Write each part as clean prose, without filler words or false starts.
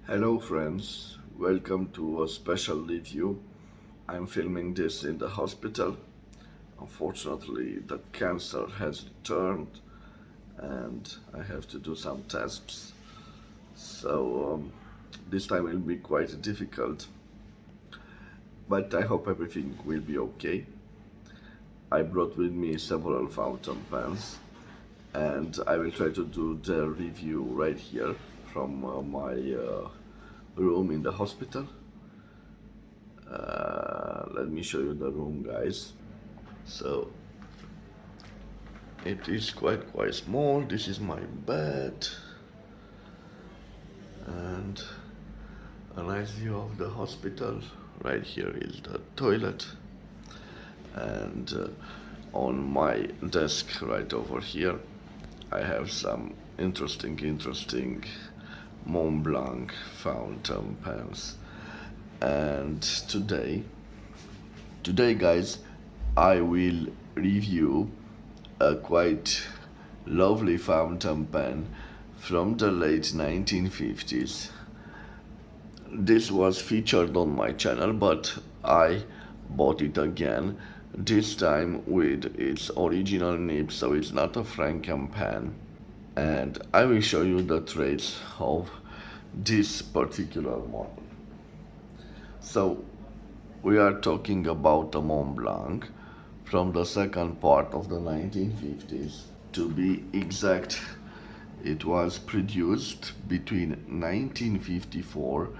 Hello friends, welcome to a special review. I'm filming this in the hospital. Unfortunately, the cancer has returned and I have to do some tests. So this time will be quite difficult, but I hope everything will be okay. I brought with me several fountain pens and I will try to do the review right here from my room in the hospital. Let me show you the room, guys. So it is quite small. This is my bed and a nice view of the hospital. Right here is the toilet, and on my desk right over here I have some interesting MONTBLANC fountain pens. And today guys, I will review a quite lovely fountain pen from the late 1950s. This was featured on my channel, but I bought it again, this time with its original nib, so it's not a Franken pen. And I will show you the traits of this particular model. So we are talking about a MONTBLANC from the second part of the 1950s. To be exact, it was produced between 1954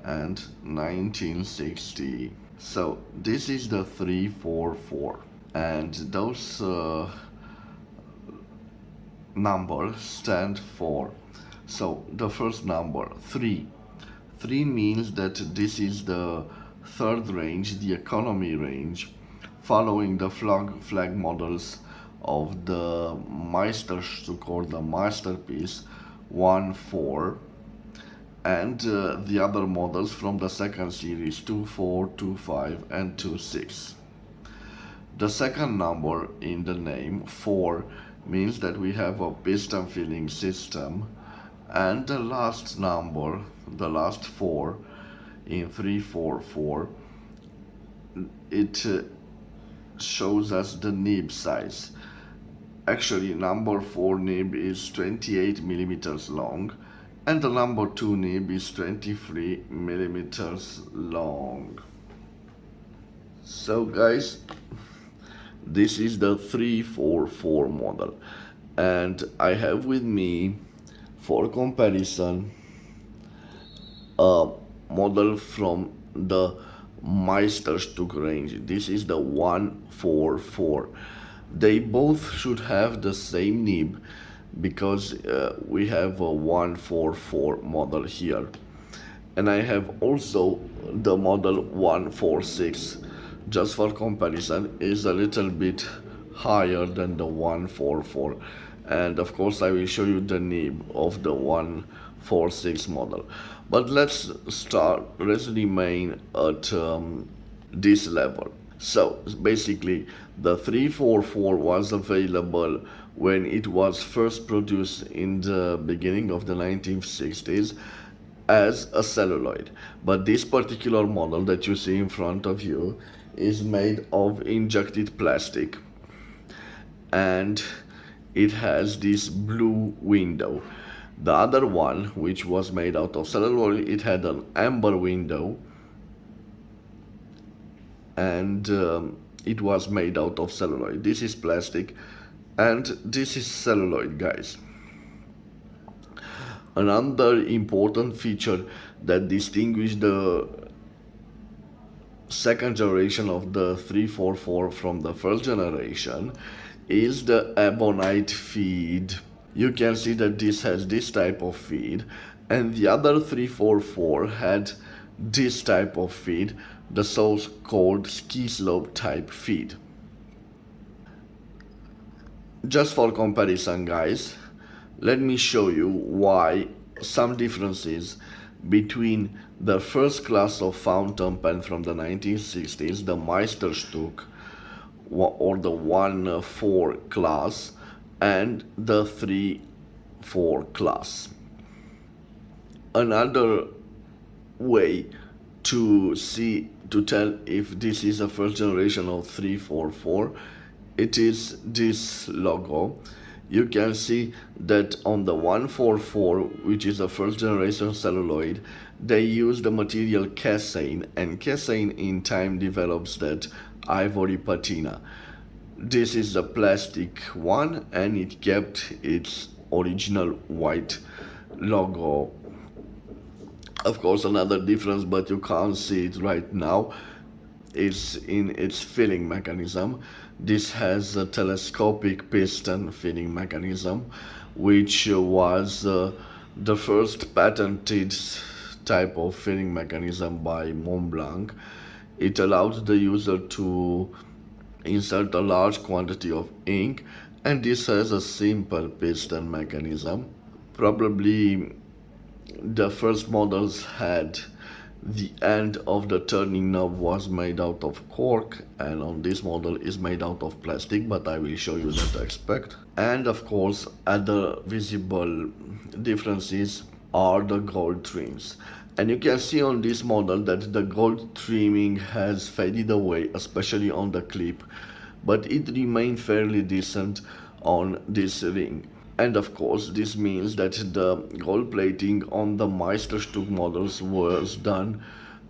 and 1960. So this is the 344, and those numbers stand for, so the first number 3 means that this is the third range, the economy range, following the flag models of the Meisterstück or the masterpiece 1-4, and the other models from the second series 2-4, 2-5 and 2-6. The second number in the name 4 means that we have a piston filling system, and the last number, the last 4 in 344, it shows us the nib size. Actually, number 4 nib is 28 millimeters long, and the number 2 nib is 23 millimeters long. So guys, this is the 344 model, and I have with me, for comparison, a model from the Meisterstück range. This is the 144. They both should have the same nib because we have a 144 model here, and I have also the model 146. Just for comparison, is a little bit higher than the 144, and of course I will show you the nib of the 146 model. But let's remain at this level. So basically the 344 was available when it was first produced in the beginning of the 1960s as a celluloid, but this particular model that you see in front of you is made of injected plastic, and it has this blue window. The other one, which was made out of celluloid, it had an amber window, and it was made out of celluloid. This is plastic and this is celluloid, guys. Another important feature that distinguished the second generation of the 344 from the first generation is the ebonite feed. You can see that this has this type of feed, and the other 344 had this type of feed, the so-called ski slope type feed. Just for comparison, guys, let me show you why some differences between the first class of fountain pen from the 1960s, the Meisterstück or the 1-4 class, and the 3-4 class. Another way to tell if this is a first generation of 344, it is this logo. You can see that on the 144, which is a first generation celluloid, they use the material casein, and casein in time develops that ivory patina. This is the plastic one, and it kept its original white logo. Of course, another difference, but you can't see it right now, is in its filling mechanism. This has a telescopic piston filling mechanism, which was the first patented type of filling mechanism by Montblanc. It allowed the user to insert a large quantity of ink, and this has a simple piston mechanism. Probably the first models had the end of the turning knob was made out of cork, and on this model is made out of plastic, but I will show you that aspect. And of course, other visible differences are the gold trims. And you can see on this model that the gold trimming has faded away, especially on the clip, but it remained fairly decent on this ring. And of course, this means that the gold plating on the Meisterstück models was done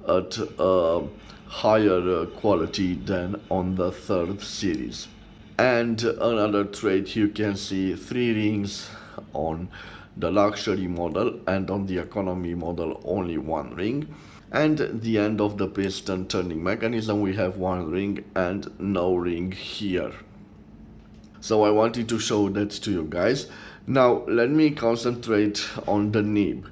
at a higher quality than on the third series. And another trait, you can see 3 rings on the luxury model, and on the economy model only 1 ring. And the end of the piston turning mechanism, we have 1 ring and no ring here. So I wanted to show that to you guys. Now let me concentrate on the nib.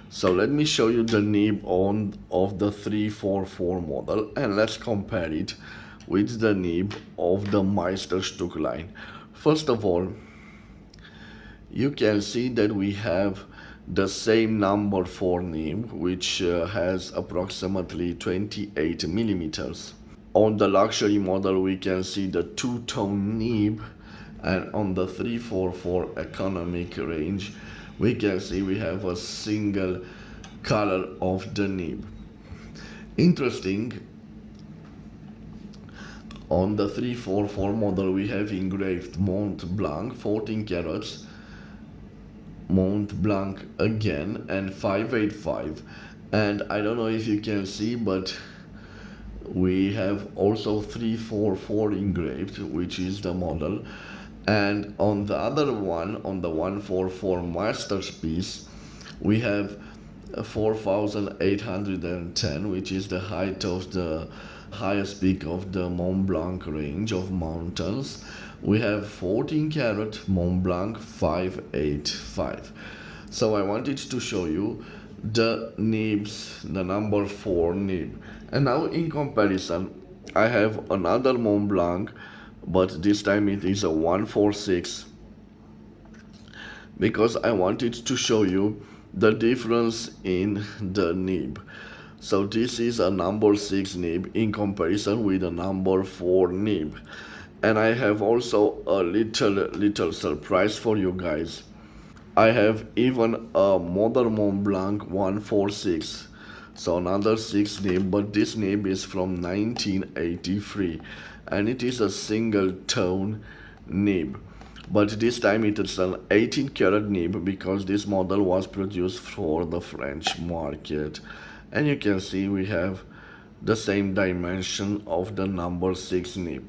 So let me show you the nib of the 344 model, and let's compare it with the nib of the Meisterstück line. First of all, you can see that we have the same number 4 nib, which has approximately 28 millimeters. On the luxury model, we can see the 2-tone nib, and on the 344 economic range, we can see we have a single color of the nib. Interesting, on the 344 model, we have engraved Montblanc 14 carats, Montblanc again, and 585. And I don't know if you can see, but we have also 344 engraved, which is the model. And on the other one, on the 144 masterpiece, we have 4,810, which is the height of the highest peak of the Mont Blanc range of mountains. We have 14 karat Mont Blanc 585. So I wanted to show you the nibs, the number 4 nib. And now in comparison, I have another Mont Blanc, but this time it is a 146, because I wanted to show you the difference in the nib. So this is a number 6 nib in comparison with a number 4 nib. And I have also a little surprise for you guys. I have even a Modern Mont Blanc 146. So another 6 nib, but this nib is from 1983. And it is a single tone nib, but this time it is an 18 karat nib, because this model was produced for the French market. And you can see we have the same dimension of the number 6 nib.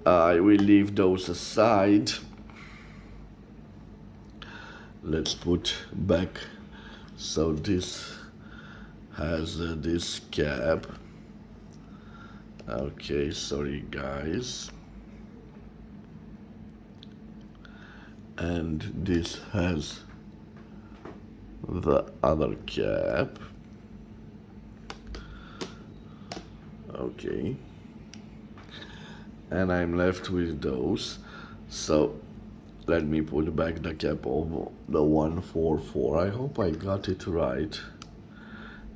I will leave those aside. Let's put back. So this has this cap. Okay, sorry guys. And this has the other cap. Okay. And I'm left with those. So let me put back the cap of the 144. I hope I got it right.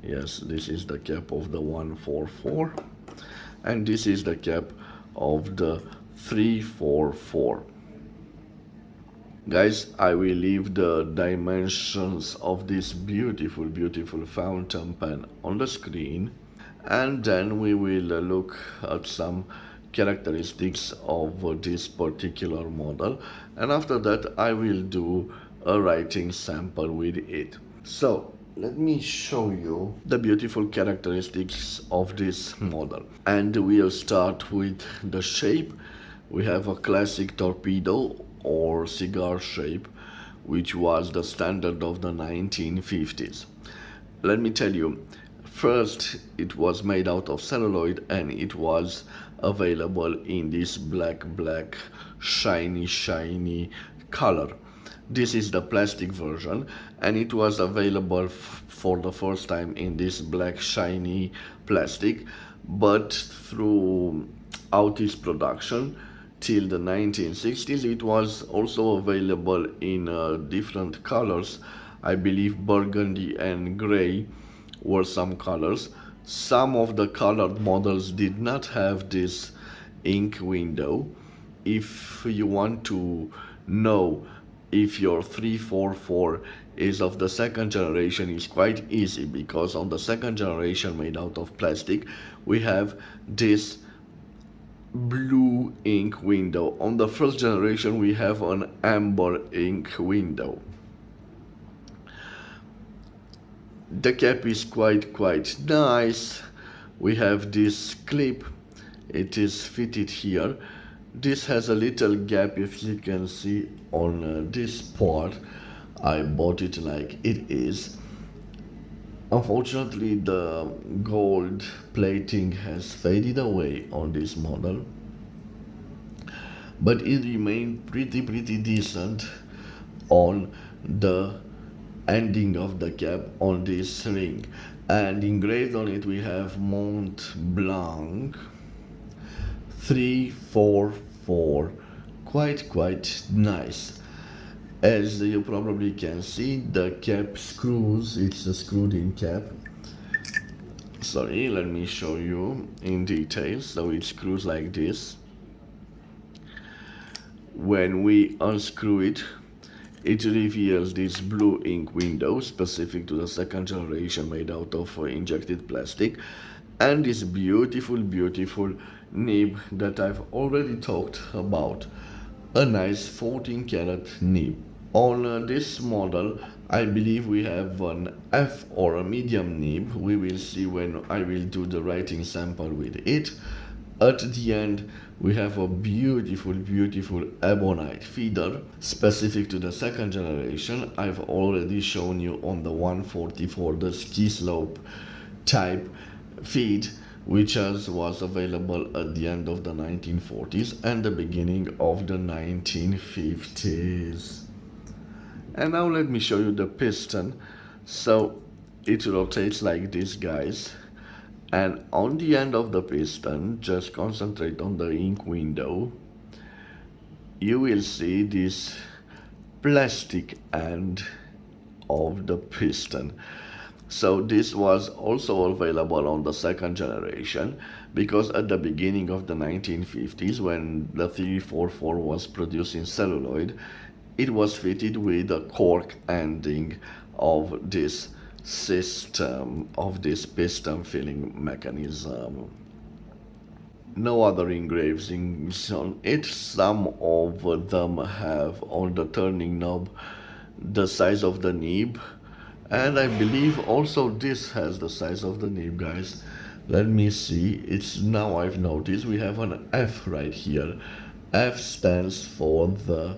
Yes, this is the cap of the 144. And this is the cap of the 344. Guys, I will leave the dimensions of this beautiful fountain pen on the screen, and then we will look at some characteristics of this particular model, and after that I will do a writing sample with it. So let me show you the beautiful characteristics of this model, and we'll start with the shape. We have a classic torpedo or cigar shape, which was the standard of the 1950s. Let me tell you, first it was made out of celluloid and it was available in this black shiny color. This is the plastic version, and it was available for the first time in this black shiny plastic, but throughout its production till the 1960s it was also available in different colors. I believe burgundy and gray were some colors. Some of the colored models did not have this ink window. If you want to know if your 344 is of the second generation, is quite easy, because on the second generation made out of plastic we have this blue ink window. On the first generation we have an amber ink window. The cap is quite nice. We have this clip, it is fitted here. This has a little gap, if you can see on this part. I bought it like it is. Unfortunately the gold plating has faded away on this model, but it remained pretty decent on the ending of the cap on this ring, and engraved on it we have MONTBLANC 344. Quite nice. As you probably can see, the cap screws, it's a screwed in cap. Sorry, let me show you in detail. So it screws like this. When we unscrew it, it reveals this blue ink window specific to the second generation, made out of injected plastic, and this beautiful nib that I've already talked about, a nice 14 karat nib. On this model I believe we have an F or a medium nib. We will see when I will do the writing sample with it. At the end we have a beautiful ebonite feeder specific to the second generation. I've already shown you on the 144 the ski slope type feed, which was available at the end of the 1940s and the beginning of the 1950s. And now let me show you the piston. So it rotates like this, guys, and on the end of the piston, just concentrate on the ink window, you will see this plastic end of the piston. So this was also available on the second generation, because at the beginning of the 1950s, when the 344 was produced in celluloid, it was fitted with a cork ending of this system, of this piston filling mechanism. No other engravings on it. Some of them have on the turning knob the size of the nib, and I believe also this has the size of the nib, guys. Let me see. It's now I've noticed we have an F right here. F stands for the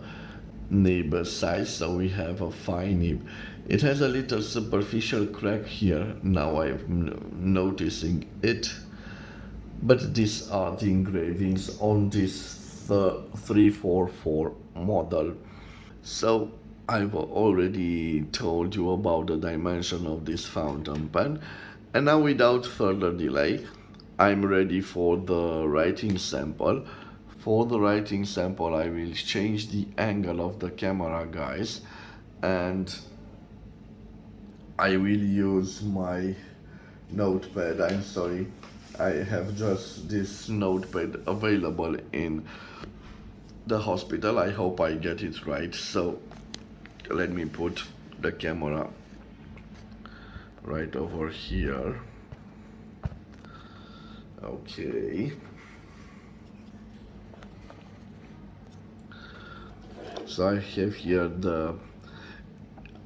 nib size, so we have a fine nib. It has a little superficial crack here, now I'm noticing it, but these are the engravings on this 344 model. So I've already told you about the dimension of this fountain pen, and now without further delay I'm ready for the writing sample. For the writing sample I will change the angle of the camera, guys, and I will use my notepad. I'm sorry, I have just this notepad available in the hospital. I hope I get it right. So let me put the camera right over here. Okay. So I have here the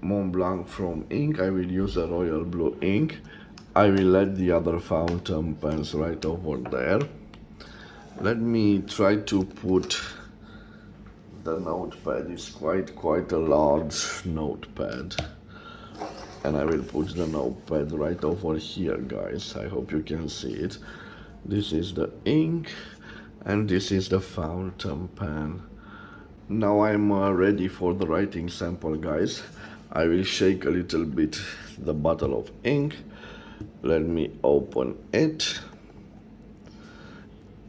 Montblanc from ink. I will use a royal blue ink. I will let the other fountain pens right over there. Let me try to put the notepad. It's quite a large notepad. And I will put the notepad right over here, guys. I hope you can see it. This is the ink and this is the fountain pen. Now I'm ready for the writing sample, guys. I will shake a little bit the bottle of ink. Let me open it.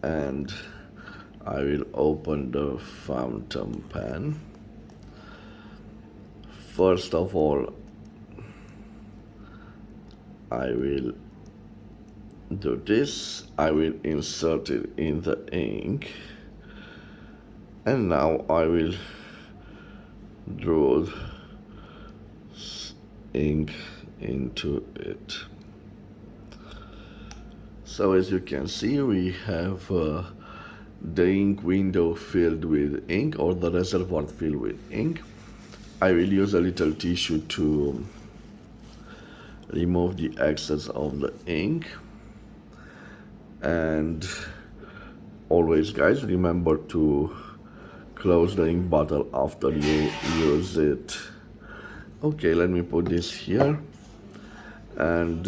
And I will open the fountain pen. First of all, I will do this. I will insert it in the ink. And now I will draw ink into it. So as you can see, we have the ink window filled with ink, or the reservoir filled with ink. I will use a little tissue to remove the excess of the ink. And always, guys, remember to close the ink bottle after you use it. Okay, let me put this here. And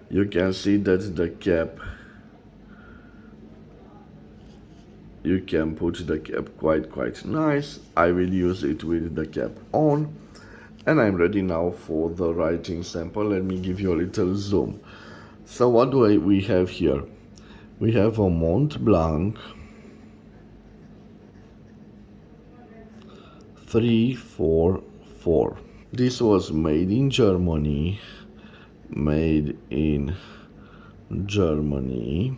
you can see that the cap, you can put the cap quite nice. I will use it with the cap on. And I'm ready now for the writing sample. Let me give you a little zoom. So what do we have here? We have a Montblanc 344. This was made in Germany. Made in Germany.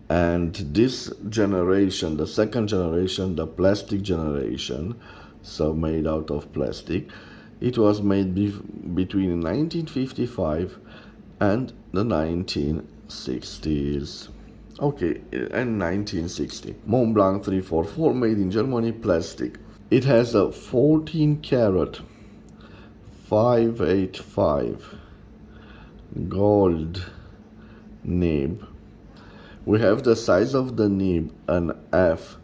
And this generation, the second generation, the plastic generation, so made out of plastic, it was made between 1955 and the 1960s. Okay, and 1960. Montblanc 344, made in Germany, plastic. It has a 14 karat 585 gold nib. We have the size of the nib, an F,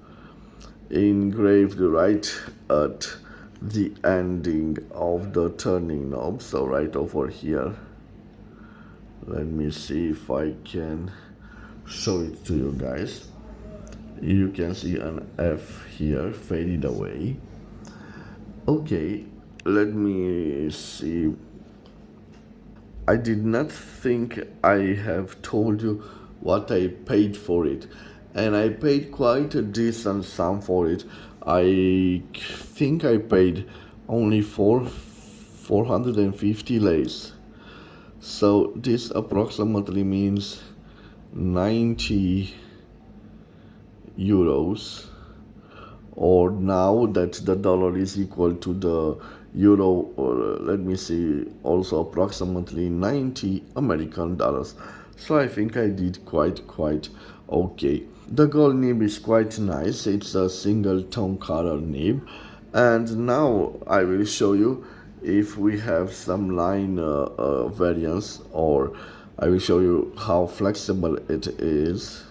engraved right at the ending of the turning knob, so right over here. Let me see if I can show it to you guys. You can see an F here faded away. Okay, let me see. I did not think I have told you what I paid for it, and I paid quite a decent sum for it. I think I paid only 450 lays. So this approximately means 90 euros, or now that the dollar is equal to the euro, or let me see, also approximately 90 American dollars. So I think I did quite okay. The gold nib is quite nice. It's a single tone color nib. And now I will show you if we have some line variants, or I will show you how flexible it is.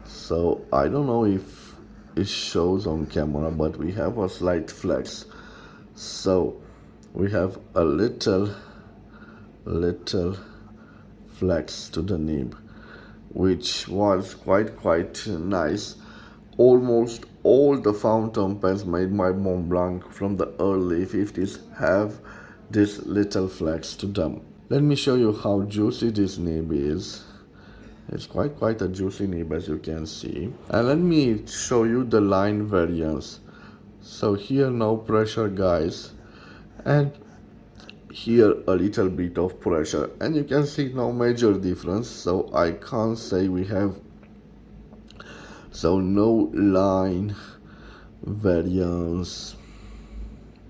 So I don't know if it shows on camera, but we have a slight flex. So we have a little flex to the nib, which was quite nice. Almost all the fountain pens made by Montblanc from the early 50s have this little flex to them. Let me show you how juicy this nib is. It's quite a juicy nib, as you can see. And let me show you the line variance. So here, no pressure, guys. And here a little bit of pressure, and you can see no major difference, so I can't say we have no line variance.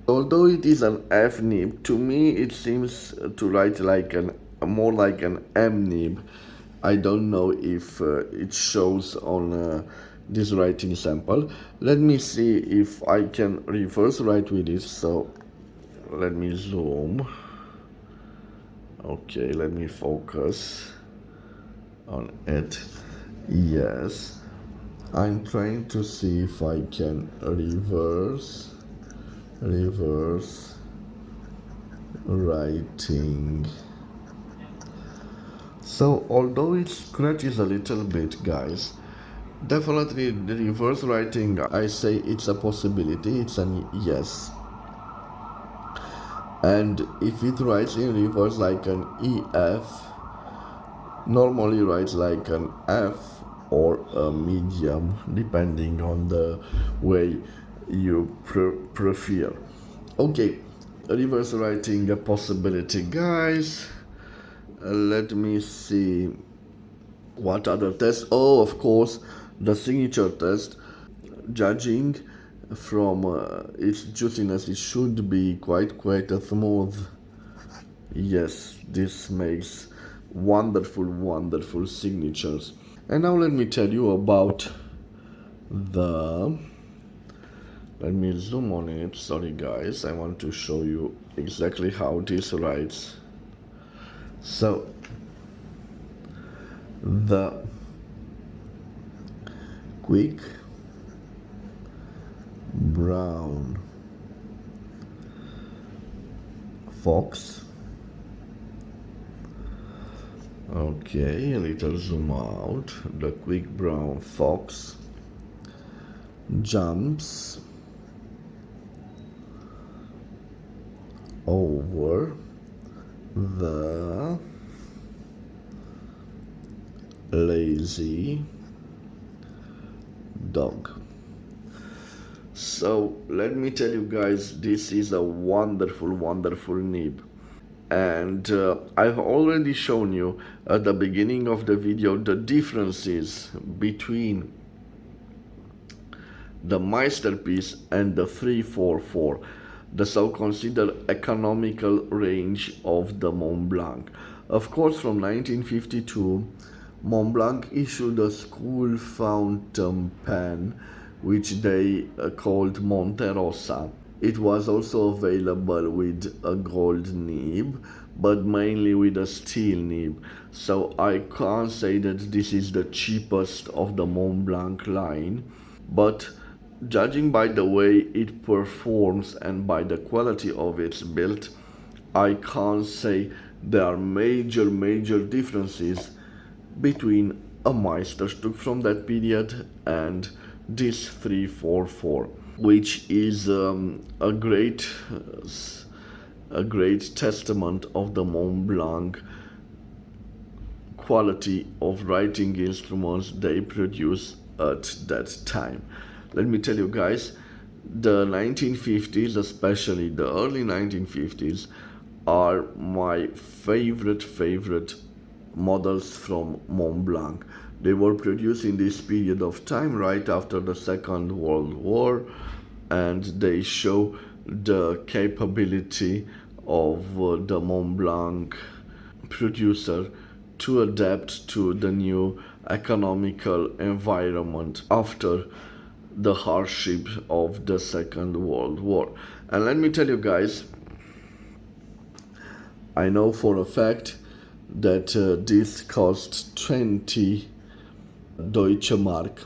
Although it is an F nib, to me it seems to write like more like an M nib. I don't know if it shows on this writing sample. Let me see if I can reverse write with this. So let me zoom. Okay, let me focus on it. Yes, I'm trying to see if I can reverse writing. So although it scratches a little bit, guys, definitely the reverse writing, I say it's a possibility, it's an yes. And if it writes in reverse like an EF, normally writes like an F or a medium, depending on the way you prefer. Okay, reverse writing a possibility, guys. Let me see what other tests. Oh, of course, the signature test. Judging from its juiciness, it should be quite a smooth. Yes, this makes wonderful signatures. And now let me tell you about the, let me zoom on it. Sorry guys, I want to show you exactly how this writes. So the quick brown fox. Okay, a little zoom out. The quick brown fox jumps over the lazy dog. So let me tell you guys, this is a wonderful nib. And I've already shown you at the beginning of the video the differences between the masterpiece and the 344, the so considered economical range of the Montblanc. Of course, from 1952, Montblanc issued a school fountain pen which they called Monterosa. It was also available with a gold nib, but mainly with a steel nib. So I can't say that this is the cheapest of the Montblanc line, but judging by the way it performs and by the quality of its build, I can't say there are major differences between a Meisterstück from that period and this 344, which is a great testament of the Montblanc quality of writing instruments they produce at that time. Let me tell you guys, the 1950s, especially the early 1950s, are my favorite models from Montblanc. They were produced in this period of time right after the Second World War, and they show the capability of the Montblanc producer to adapt to the new economical environment after the hardship of the Second World War. And let me tell you guys, I know for a fact that this cost 20 Deutsche Mark,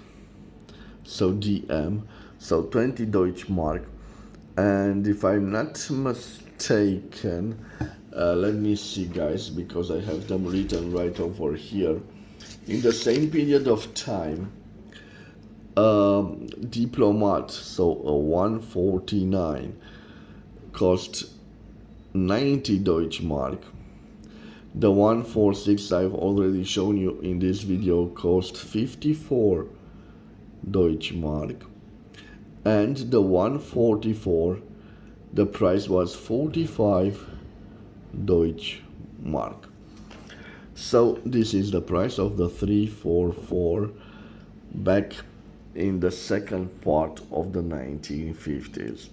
so DM, so 20 Deutsche Mark. And if I'm not mistaken, let me see guys, because I have them written right over here. In the same period of time, Diplomat, so a 149, cost 90 Deutsche Mark. The 146 I've already shown you in this video cost 54 Deutsche Mark, and the 144, the price was 45 Deutsche Mark. So this is the price of the 344 back in the second part of the 1950s.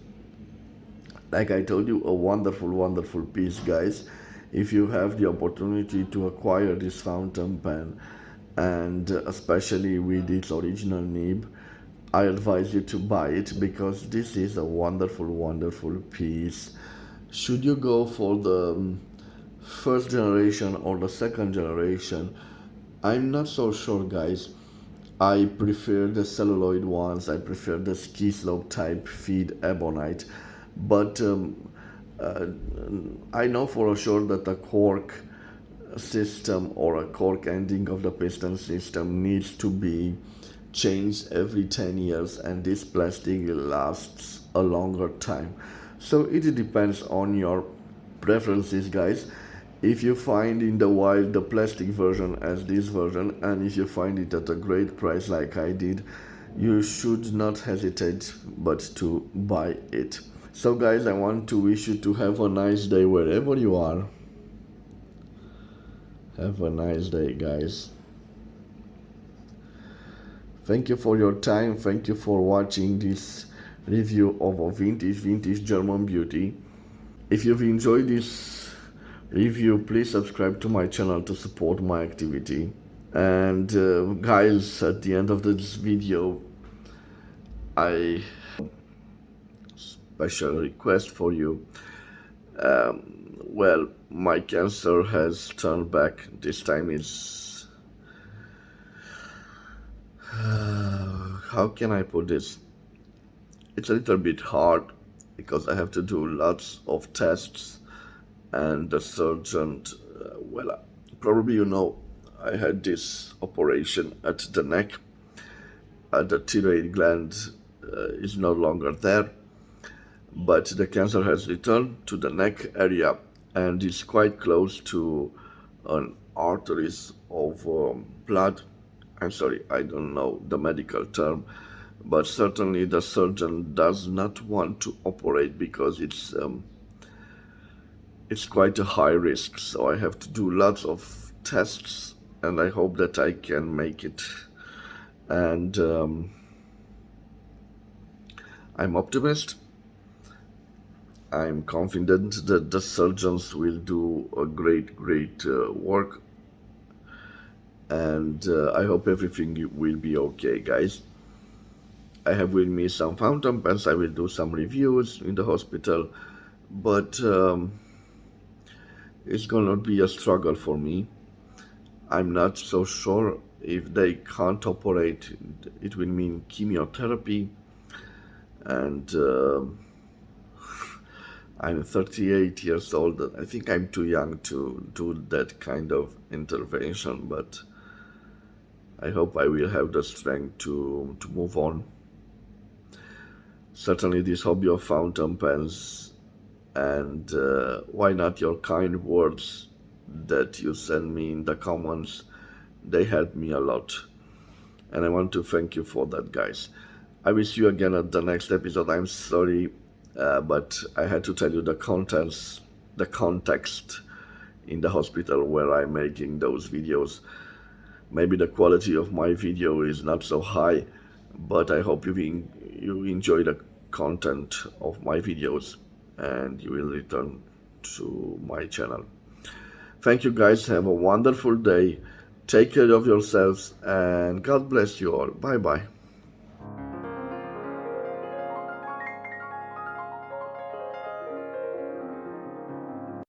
Like I told you, a wonderful piece, guys. If you have the opportunity to acquire this fountain pen, and especially with its original nib, I advise you to buy it, because this is a wonderful piece. Should you go for the first generation or the second generation, I'm not so sure, guys. I prefer the celluloid ones, I prefer the ski slope type feed ebonite, but I know for sure that a cork system or a cork ending of the piston system needs to be changed every 10 years, and this plastic lasts a longer time. So it depends on your preferences, guys. If you find in the wild the plastic version as this version, and if you find it at a great price like I did, you should not hesitate but to buy it. So guys, I want to wish you to have a nice day wherever you are. Have a nice day, guys. Thank you for your time. Thank you for watching this review of a vintage German beauty. If you've enjoyed this review, please subscribe to my channel to support my activity. And guys, at the end of this video, I special request for you. Well, my cancer has turned back. This time it's how can I put this? It's a little bit hard because I have to do lots of tests, and the surgeon, well, probably you know, I had this operation at the neck. The thyroid gland is no longer there, but the cancer has returned to the neck area, and is quite close to an arteries of blood. I'm sorry, I don't know the medical term, but certainly the surgeon does not want to operate because it's quite a high risk. So I have to do lots of tests, and I hope that I can make it. And I'm optimist. I'm confident that the surgeons will do a great work, and I hope everything will be okay, guys. I have with me some fountain pens. I will do some reviews in the hospital, but it's gonna be a struggle for me. I'm not so sure if they can't operate. It will mean chemotherapy, and I'm 38 years old. I think I'm too young to do that kind of intervention, but I hope I will have the strength to move on. Certainly this hobby of fountain pens, and why not your kind words that you send me in the comments, they help me a lot, and I want to thank you for that, guys. I will see you again at the next episode. I'm sorry, but I had to tell you the context in the hospital where I'm making those videos. Maybe the quality of my video is not so high, but I hope you enjoy the content of my videos, and you will return to my channel. Thank you, guys. Have a wonderful day. Take care of yourselves, and God bless you all. Bye bye.